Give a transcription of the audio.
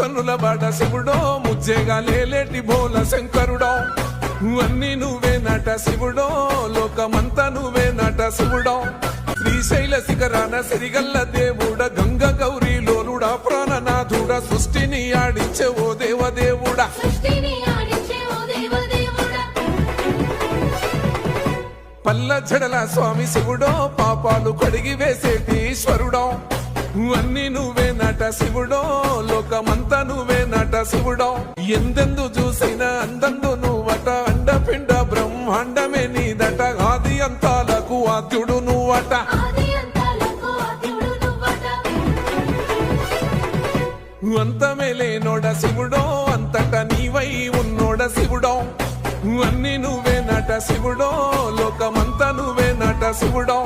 కన్నుల బాట శివుడో ముజ్జేగా లేలేటి బోల శంకరుడో అన్ని నువ్వే నట శివుడో లోకమంతా నువ్వే నట శివుడో శ్రీశైల శిఖరాన సిరిగల్ల దేవుడ గంగ గౌరీ లోలుడా ప్రాణనాథుడ సృష్టిని ఆడించే ఓ దేవదేవుడా పల్ల జడల స్వామి శివుడో పాపాలు కడిగి వేసేటి ఈశ్వరుడో అన్ని నువ్వే నట శివుడో లోకమంతా నువ్వే నట శివుడో ఎందెందు చూసిన అందందు నువ్వట అండపిండ బ్రహ్మాండమే నీదట ఆది అంతాలకు ఆద్యుడు నువ్వట అంతమే లేనోడ శివుడో అంతట నీవై ఉన్నోడ శివుడో అన్ని నువ్వే నట శివుడో లోకమంతా నువ్వే నట శివుడో